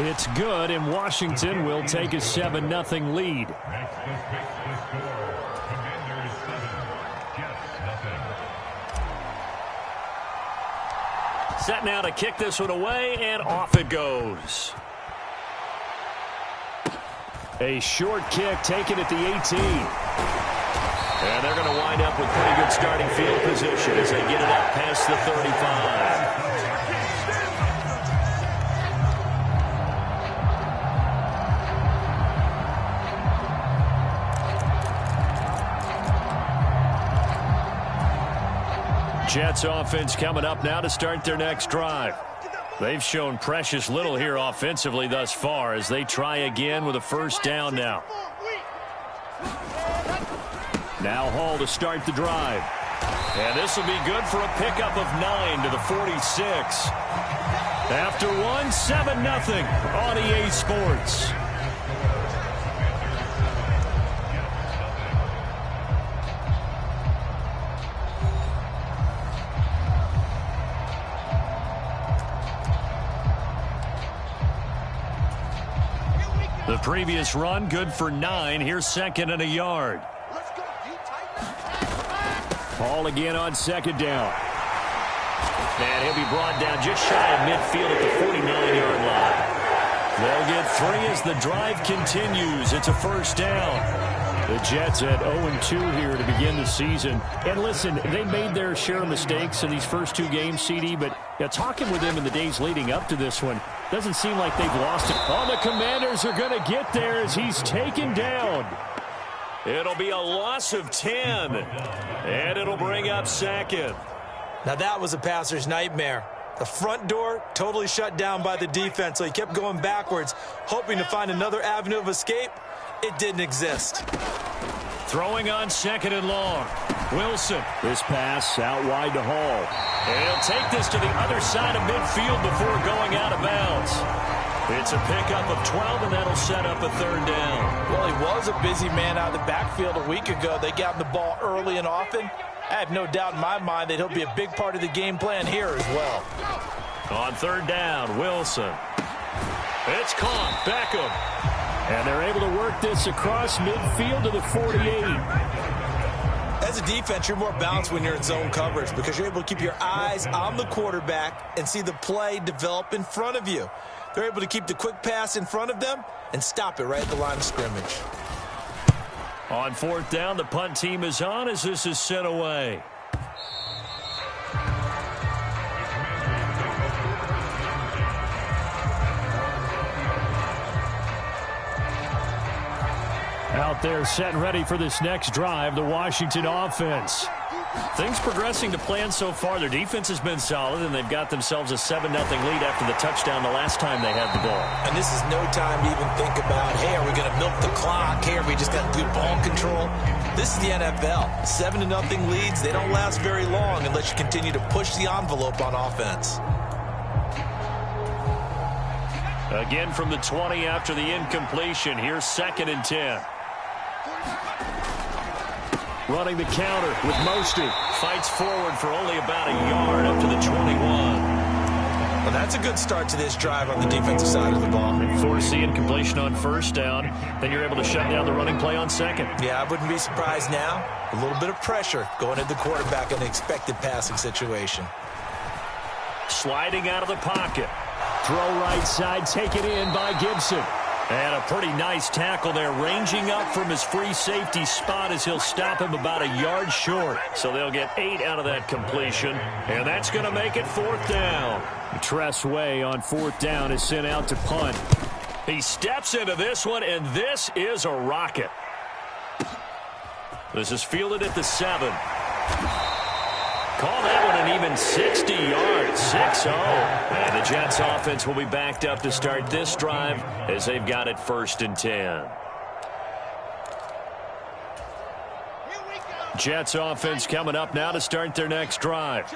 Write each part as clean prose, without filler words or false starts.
It's good, and Washington will take a 7-0 lead. Set now to kick this one away, and off it goes. A short kick taken at the 18. And they're going to wind up with pretty good starting field position as they get it up past the 35. Jets offense coming up now to start their next drive. They've shown precious little here offensively thus far as they try again with a first down now. Now Hall to start the drive. And this will be good for a pickup of 9 to the 46. After one, 7-0 on EA Sports. The previous run, good for 9. Here's second and a yard. Hall again on second down. And he'll be brought down just shy of midfield at the 49-yard line. They'll get 3 as the drive continues. It's a first down. The Jets at 0-2 here to begin the season. And listen, they made their share of mistakes in these first 2 games, CD, but talking with them in the days leading up to this one, doesn't seem like they've lost it. Oh, the Commanders are going to get there as he's taken down. It'll be a loss of 10, and it'll bring up second. Now that was a passer's nightmare. The front door totally shut down by the defense, so he kept going backwards, hoping to find another avenue of escape. It didn't exist. Throwing on second and long. Wilson. This pass out wide to Hall. And he'll take this to the other side of midfield before going out of bounds. It's a pickup of 12, and that'll set up a third down. Well, he was a busy man out of the backfield a week ago. They got him the ball early and often. I have no doubt in my mind that he'll be a big part of the game plan here as well. On third down, Wilson. It's caught. Beckham. And they're able to work this across midfield to the 48. As a defense, you're more balanced when you're in zone coverage because you're able to keep your eyes on the quarterback and see the play develop in front of you. They're able to keep the quick pass in front of them and stop it right at the line of scrimmage. On fourth down, the punt team is on as this is sent away. Out there set and ready for this next drive, the Washington offense. Things progressing to plan so far. Their defense has been solid, and they've got themselves a 7-0 lead after the touchdown the last time they had the ball. And this is no time to even think about, hey, are we going to milk the clock? Hey, are we just got good ball control? This is the NFL. 7-0 leads, they don't last very long unless you continue to push the envelope on offense. Again from the 20 after the incompletion. Here's second and 10. Running the counter with Mostert. Fights forward for only about a yard up to the 21. Well, that's a good start to this drive on the defensive side of the ball. And force the incompletion on first down. Then you're able to shut down the running play on second. Yeah, I wouldn't be surprised now. A little bit of pressure going at the quarterback in an expected passing situation. Sliding out of the pocket. Throw right side, taken in by Gibson. And a pretty nice tackle there, ranging up from his free safety spot as he'll stop him about a yard short. So they'll get 8 out of that completion, and that's going to make it fourth down. Tress Way on fourth down is sent out to punt. He steps into this one, and this is a rocket. This is fielded at the 7. Call that one an even 60 yards, 6-0. And the Jets offense will be backed up to start this drive as they've got it first and 10. Jets offense coming up now to start their next drive.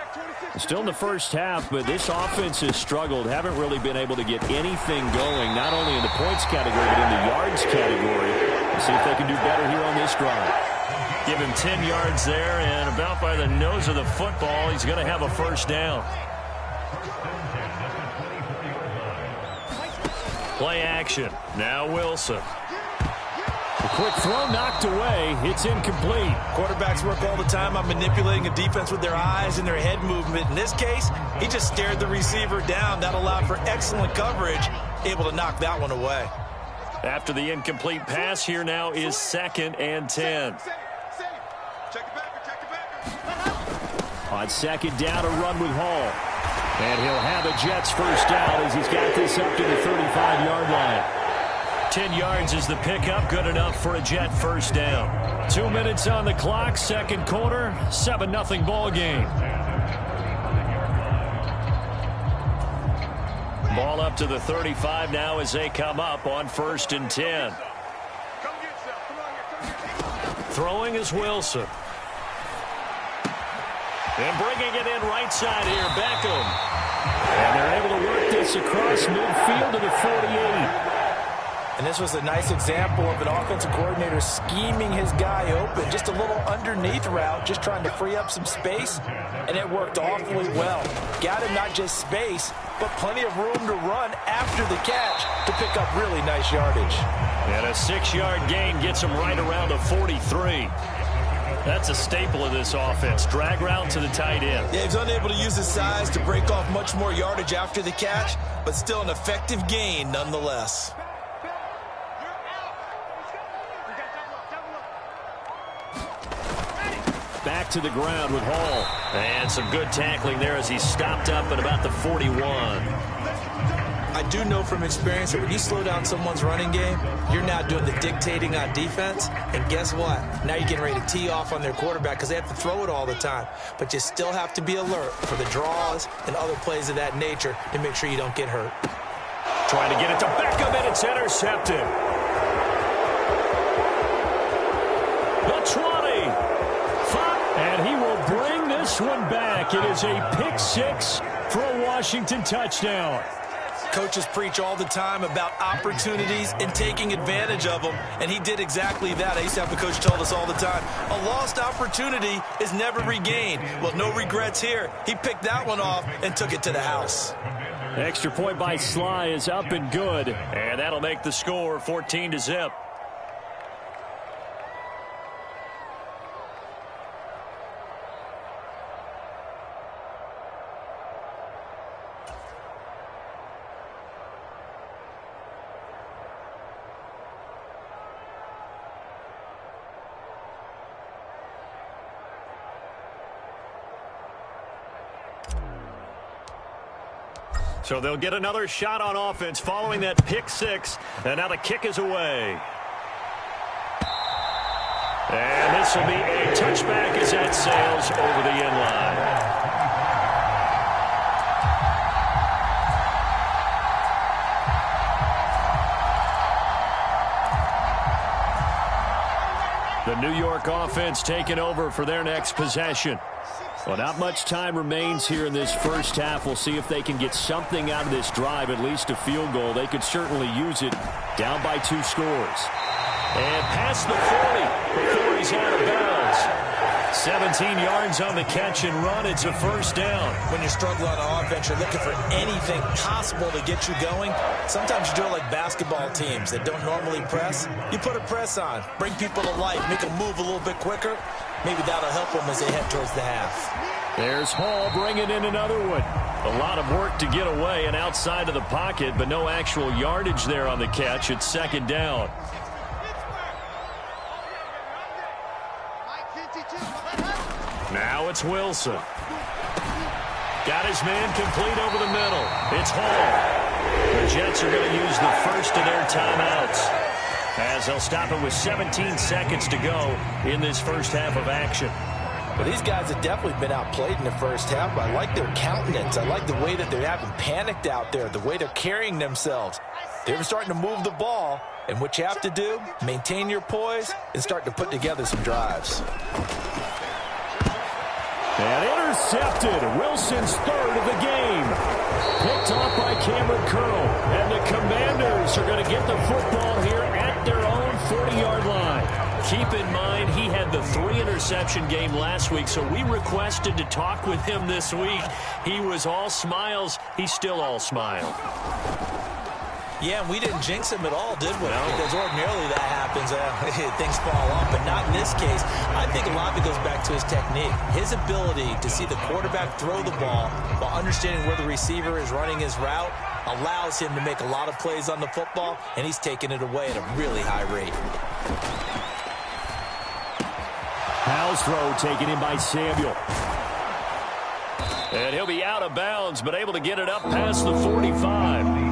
Still in the first half, but this offense has struggled. Haven't really been able to get anything going, not only in the points category, but in the yards category. Let's see if they can do better here on this drive. Give him 10 yards there, and about by the nose of the football, he's going to have a first down. Play action. Now Wilson. A quick throw knocked away. It's incomplete. Quarterbacks work all the time on manipulating a defense with their eyes and their head movement. In this case, he just stared the receiver down. That allowed for excellent coverage, able to knock that one away. After the incomplete pass, here now is 2nd and 10. On 2nd down, a run with Hall. And he'll have a Jets first down as he's got this up to the 35-yard line. 10 yards is the pickup, good enough for a Jet first down. 2 minutes on the clock, second quarter, 7-0 ball game. Ball up to the 35 now as they come up on 1st and 10. Throwing is Wilson. And bringing it in right side here, Beckham. And they're able to work this across midfield to the 48. And this was a nice example of an offensive coordinator scheming his guy open. Just a little underneath route, just trying to free up some space, and it worked awfully well. Got him not just space, but plenty of room to run after the catch to pick up really nice yardage. And a 6-yard gain gets him right around the 43. That's a staple of this offense. Drag route to the tight end. Yeah, he's unable to use his size to break off much more yardage after the catch, but still an effective gain nonetheless. Back to the ground with Hall. And some good tackling there as he stopped up at about the 41. I do know from experience that when you slow down someone's running game, you're now doing the dictating on defense. And guess what? Now you're getting ready to tee off on their quarterback because they have to throw it all the time. But you still have to be alert for the draws and other plays of that nature to make sure you don't get hurt. Trying to get it to Beckham, and it's intercepted. The 20. And he will bring this one back. It is a pick 6 for a Washington touchdown. Coaches preach all the time about opportunities and taking advantage of them, and he did exactly that. I used to have a coach told us all the time, a lost opportunity is never regained. Well, no regrets here. He picked that one off and took it to the house. Extra point by Sly is up and good, and that'll make the score 14-0. So they'll get another shot on offense following that pick 6. And now the kick is away. And this will be a touchback as that sails over the end line. The New York offense taking over for their next possession. Well, not much time remains here in this first half. We'll see if they can get something out of this drive, at least a field goal. They could certainly use it down by 2 scores. And past the 40 before he's out of bounds. 17 yards on the catch and run. It's a first down. When you struggle on offense, you're looking for anything possible to get you going. Sometimes you do it like basketball teams that don't normally press. You put a press on, bring people to life, make them move a little bit quicker. Maybe that'll help them as they head towards the half. There's Hall bringing in another one. A lot of work to get away and outside of the pocket, but no actual yardage there on the catch. It's second down. Now it's Wilson. Got his man complete over the middle. It's Hall. The Jets are going to use the first of their timeouts, as they'll stop it with 17 seconds to go in this first half of action. Well, these guys have definitely been outplayed in the first half. I like their countenance. I like the way that they haven't panicked out there, the way they're carrying themselves. They're starting to move the ball, and what you have to do, maintain your poise and start to put together some drives. And intercepted. Wilson's third of the game. Picked off by Cameron Curl. And the Commanders are going to get the football here at their own 40-yard line. Keep in mind, he had the 3-interception game last week, so we requested to talk with him this week. He was all smiles. He's still all smile. Yeah, and we didn't jinx him at all, did we? No. Because ordinarily that happens. Things fall off, but not in this case. I think a lot of it goes back to his technique. His ability to see the quarterback throw the ball while understanding where the receiver is running his route allows him to make a lot of plays on the football, and he's taking it away at a really high rate. Howell's throw taken in by Samuel. And he'll be out of bounds, but able to get it up past the 45.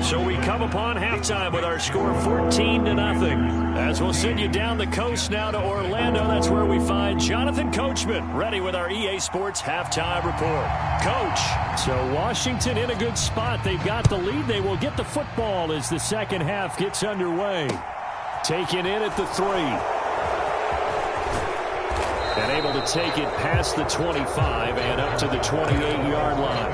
So we come upon halftime with our score 14-0. As we'll send you down the coast now to Orlando, that's where we find Jonathan Coachman ready with our EA Sports halftime report. Coach. So Washington in a good spot. They've got the lead. They will get the football as the second half gets underway. Taken in at the 3. And able to take it past the 25 and up to the 28-yard line.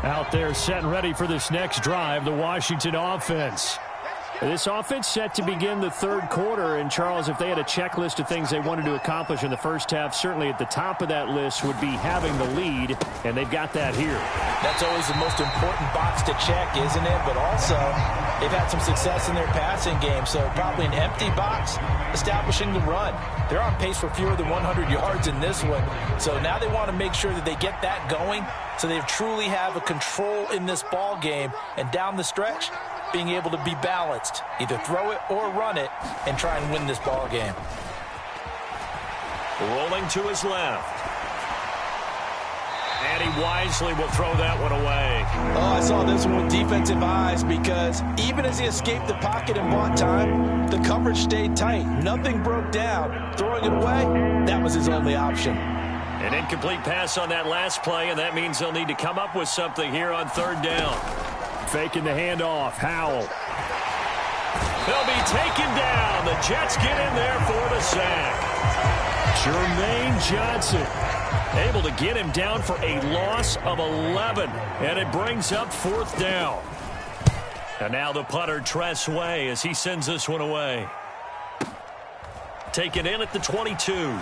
Out there set and ready for this next drive, the Washington offense. This offense set to begin the third quarter. And, Charles, if they had a checklist of things they wanted to accomplish in the first half, certainly at the top of that list would be having the lead, and they've got that here. That's always the most important box to check, isn't it? But also, they've had some success in their passing game, so probably an empty box establishing the run. They're on pace for fewer than 100 yards in this one, so now they want to make sure that they get that going so they truly have a control in this ball game, and down the stretch, being able to be balanced, either throw it or run it, and try and win this ball game. Rolling to his left. And he wisely will throw that one away. Oh, I saw this one with defensive eyes because even as he escaped the pocket and bought time, the coverage stayed tight. Nothing broke down. Throwing it away, that was his only option. An incomplete pass on that last play, and that means they'll need to come up with something here on third down. Faking the handoff. Howell. They'll be taken down. The Jets get in there for the sack. Jermaine Johnson able to get him down for a loss of 11. And it brings up fourth down. And now the punter, Tress Way, as he sends this one away. Taken in at the 22.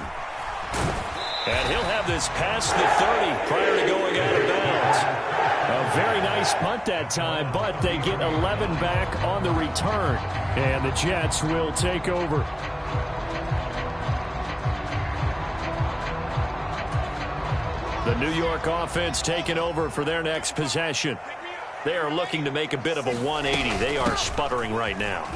And he'll have this past the 30 prior to going out of bounds. A very nice punt that time, but they get 11 back on the return. And the Jets will take over. The New York offense taking over for their next possession. They are looking to make a bit of a 180. They are sputtering right now.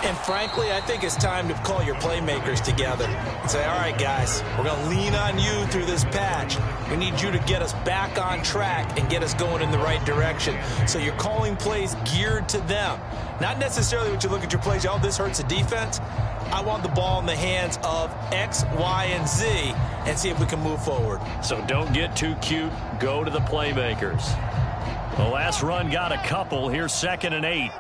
And frankly, I think it's time to call your playmakers together and say, all right, guys, we're going to lean on you through this patch. We need you to get us back on track and get us going in the right direction. So you're calling plays geared to them. Not necessarily what you look at your plays, oh, this hurts the defense. I want the ball in the hands of X, Y, and Z and see if we can move forward. So don't get too cute. Go to the playmakers. The last run got a couple. Here's 2nd and 8.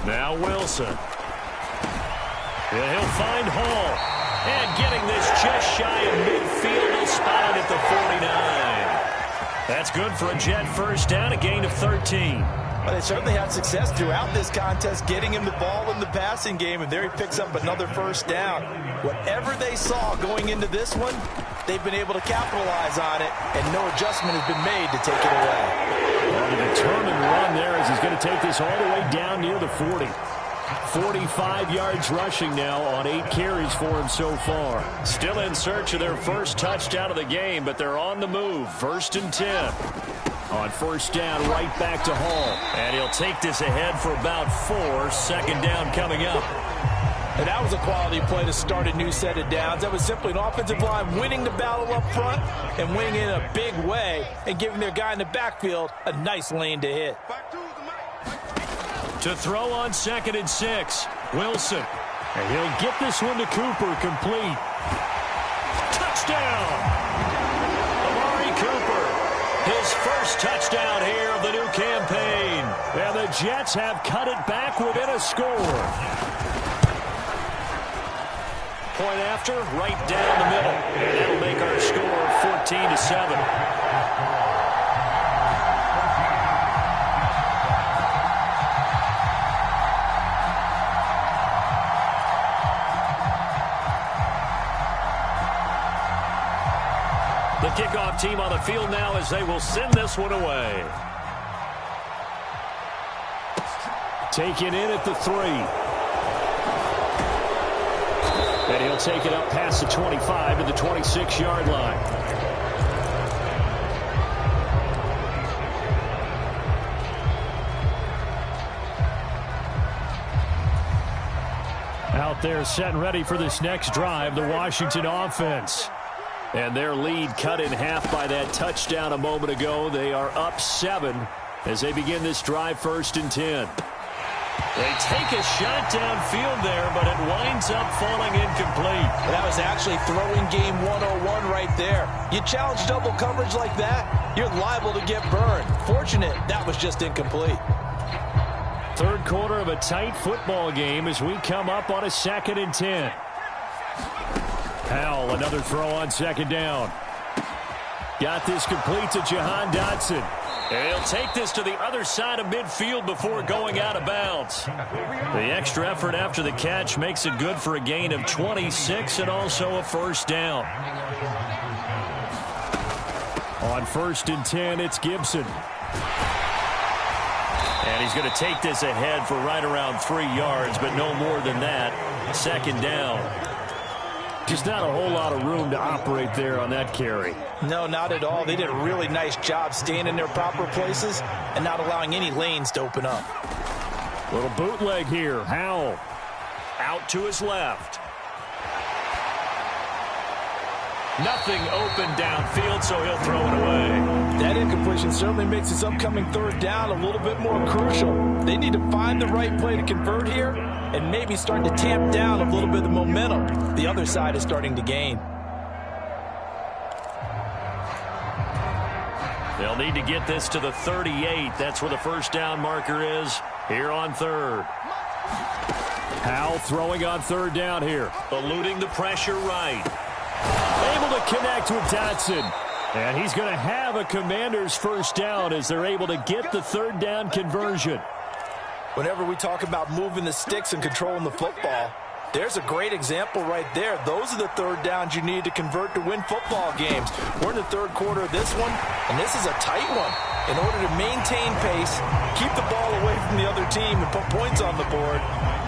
Now Wilson. And he'll find Hall. And getting this just shy of midfield, he'll spot it at the 49. That's good for a Jet first down, a gain of 13. Well, they certainly had success throughout this contest, getting him the ball in the passing game, and there he picks up another first down. Whatever they saw going into this one, they've been able to capitalize on it, and no adjustment has been made to take it away. Well, the determined run there as he's going to take this all the way down near the 40. 45 yards rushing now on 8 carries for him so far. Still in search of their first touchdown of the game, but they're on the move. 1st and 10. On first down, right back to Hall. And he'll take this ahead for about 4. 2nd down coming up. And that was a quality play to start a new set of downs. That was simply an offensive line winning the battle up front and winning in a big way and giving their guy in the backfield a nice lane to hit. To throw on 2nd and 6. Wilson. And he'll get this one to Cooper, complete. Touchdown! Amari Cooper. His first touchdown here of the new campaign. And the Jets have cut it back within a score. Point after, right down the middle. And that'll make our score 14-7. The kickoff team on the field now as they will send this one away. Taken in at the 3. And he'll take it up past the 25 to the 26-yard line. Out there set and ready for this next drive, the Washington offense. And their lead cut in half by that touchdown a moment ago. They are up 7 as they begin this drive, 1st and 10. They take a shot downfield there, but it winds up falling incomplete. That was actually throwing game 101 right there. You challenge double coverage like that, you're liable to get burned. Fortunate that was just incomplete. Third quarter of a tight football game as we come up on a 2nd and 10. Powell, another throw on 2nd down. Got this complete to Jahan Dotson. And he'll take this to the other side of midfield before going out of bounds. The extra effort after the catch makes it good for a gain of 26 and also a 1st down. On 1st and 10, it's Gibson. And he's going to take this ahead for right around 3 yards, but no more than that. 2nd down. Just not a whole lot of room to operate there on that carry. No, not at all. They did a really nice job staying in their proper places and not allowing any lanes to open up. Little bootleg here. Howell out to his left. Nothing open downfield, so he'll throw it away. That incompletion certainly makes this upcoming 3rd down a little bit more crucial. They need to find the right play to convert here and maybe start to tamp down a little bit of the momentum the other side is starting to gain. They'll need to get this to the 38. That's where the 1st down marker is here on 3rd. Powell throwing on 3rd down here. Eluding the pressure right. Able to connect with Dotson. And he's going to have a Commanders 1st down as they're able to get the 3rd down conversion. Whenever we talk about moving the sticks and controlling the football, there's a great example right there. Those are the 3rd downs you need to convert to win football games. We're in the 3rd quarter of this one, and this is a tight one. In order to maintain pace, keep the ball away from the other team, and put points on the board,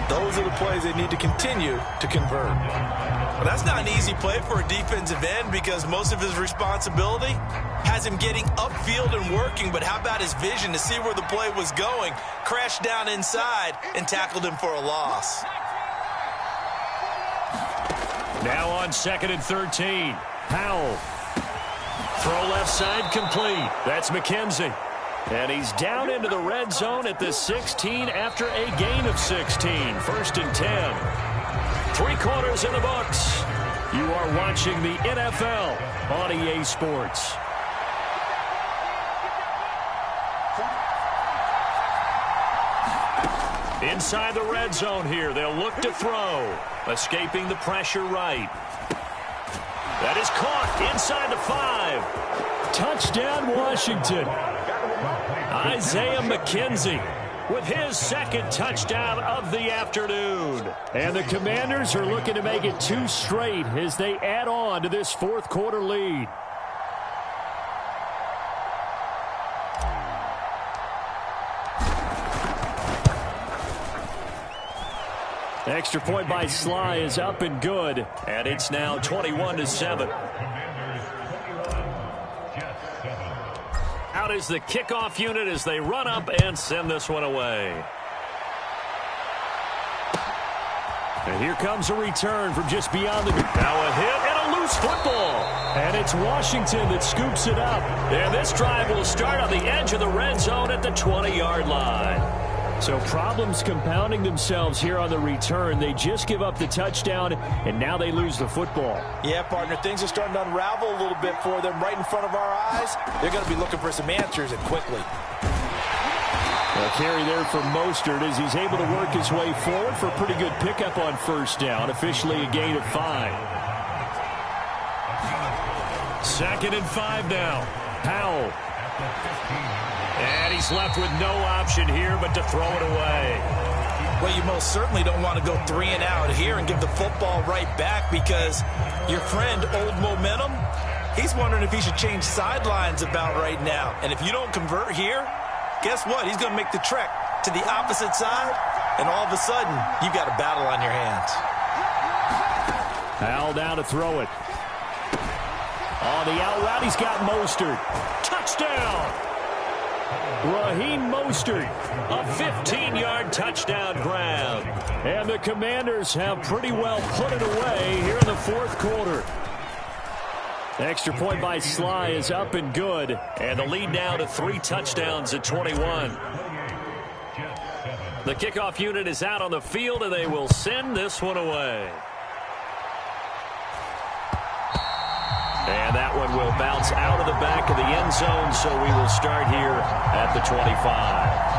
those are the plays they need to continue to convert. Well, that's not an easy play for a defensive end because most of his responsibility has him getting upfield and working, but how about his vision to see where the play was going, crashed down inside, and tackled him for a loss. Now on 2nd and 13. Powell. Throw left side complete. That's McKenzie. And he's down into the red zone at the 16 after a gain of 16. 1st and 10. 3 quarters in the books. You are watching the NFL on EA Sports. Inside the red zone here. They'll look to throw. Escaping the pressure right. That is caught inside the 5. Touchdown, Washington. Isaiah McKenzie with his 2nd touchdown of the afternoon. And the Commanders are looking to make it 2 straight as they add on to this 4th quarter lead. Extra point by Sly is up and good, and it's now 21-7. Out is the kickoff unit as they run up and send this one away. And here comes a return from just beyond the... Now a hit and a loose football. And it's Washington that scoops it up. And this drive will start on the edge of the red zone at the 20-yard line. So problems compounding themselves here on the return. They just give up the touchdown, and now they lose the football. Yeah, partner, things are starting to unravel a little bit for them right in front of our eyes. They're going to be looking for some answers, and quickly. A carry there for Mostert as he's able to work his way forward for a pretty good pickup on 1st down. Officially a gain of 5. 2nd and 5 now. Powell. And he's left with no option here but to throw it away. Well, you most certainly don't want to go 3 and out here and give the football right back because your friend, Old Momentum, He's wondering if he should change sidelines about right now. And if you don't convert here, guess what? He's going to make the trek to the opposite side, and all of a sudden, you've got a battle on your hands. Al down to throw it. On the out route, he's got Mostert. Touchdown! Raheem Mostert, a 15-yard touchdown grab. And the Commanders have pretty well put it away here in the fourth quarter. Extra point by Sly is up and good. And the lead now to 3 touchdowns at 21. The kickoff unit is out on the field, and they will send this one away. And that one will bounce out of the back of the end zone, so we will start here at the 25.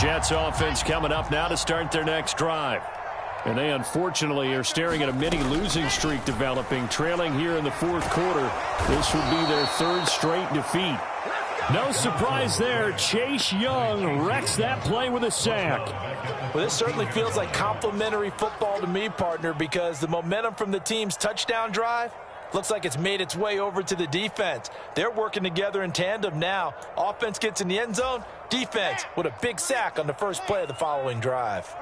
Jets offense coming up now to start their next drive. And they unfortunately are staring at a mini losing streak developing, trailing here in the fourth quarter. This would be their 3rd straight defeat. No surprise there. Chase Young wrecks that play with a sack. Well, this certainly feels like complimentary football to me, partner, because the momentum from the team's touchdown drive looks like it's made its way over to the defense. They're working together in tandem now. Offense gets in the end zone. Defense with a big sack on the first play of the following drive.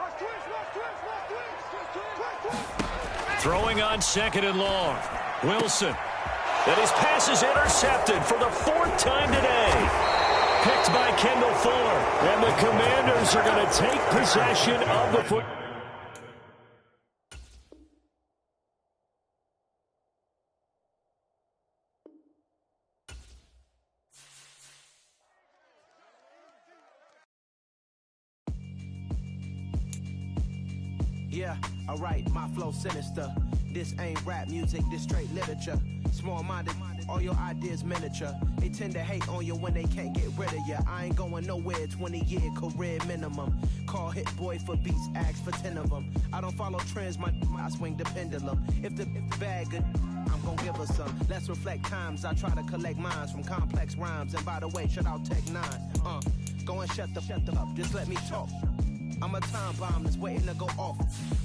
Throwing on 2nd and long. Wilson. And his pass is intercepted for the 4th time today. Picked by Kendall Fuller. And the Commanders are going to take possession of the football. Yeah, alright, my flow sinister. This ain't rap music, this straight literature. Small-minded, all your ideas miniature. They tend to hate on you when they can't get rid of you. I ain't going nowhere, 20-year career minimum. Call Hit Boy for beats, ask for 10 of them. I don't follow trends, I swing the pendulum. If the bag good, I'm gonna give her some. Let's reflect times, I try to collect minds from complex rhymes. And by the way, shout out Tech 9. Go and shut the up, just let me talk. I'm a time bomb that's waiting to go off.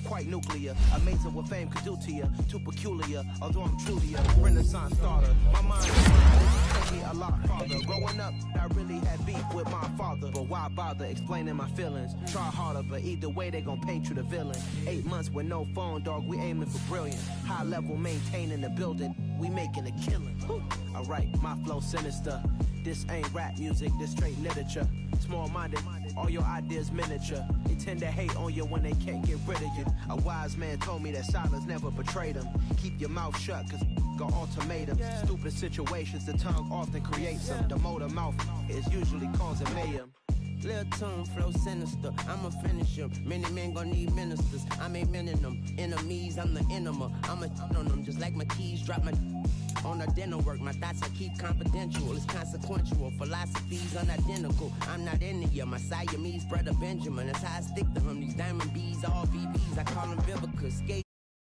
Quite nuclear, amazing what fame could do to you. Too peculiar, although I'm truly a Renaissance starter. My mind took me a lot farther. Growing up, I really had beef with my father. But why bother explaining my feelings? Try harder, but either way they gon' paint you the villain. 8 months with no phone, dog, we aiming for brilliant. High level maintaining the building, we making a killing. Alright, my flow sinister. This ain't rap music, this straight literature. Small-minded, all your ideas miniature. They tend to hate on you when they can't get rid of you. A wise man told me that silence never betrayed them. Keep your mouth shut, cause got ultimatums. Stupid situations, the tongue often creates them. The motor mouth is usually causing mayhem. Lil' tune, flow sinister, I'ma finish him. Many men gon' need ministers, I'm aiming them. Enemies, I'm the enema. I'ma on them just like my keys, drop my on the dinner work. My thoughts I keep confidential, it's consequential. Philosophies unidentical, I'm not in it. My Siamese brother Benjamin, that's how I stick to him. These diamond bees, all BBs, I call them Vivica. Skate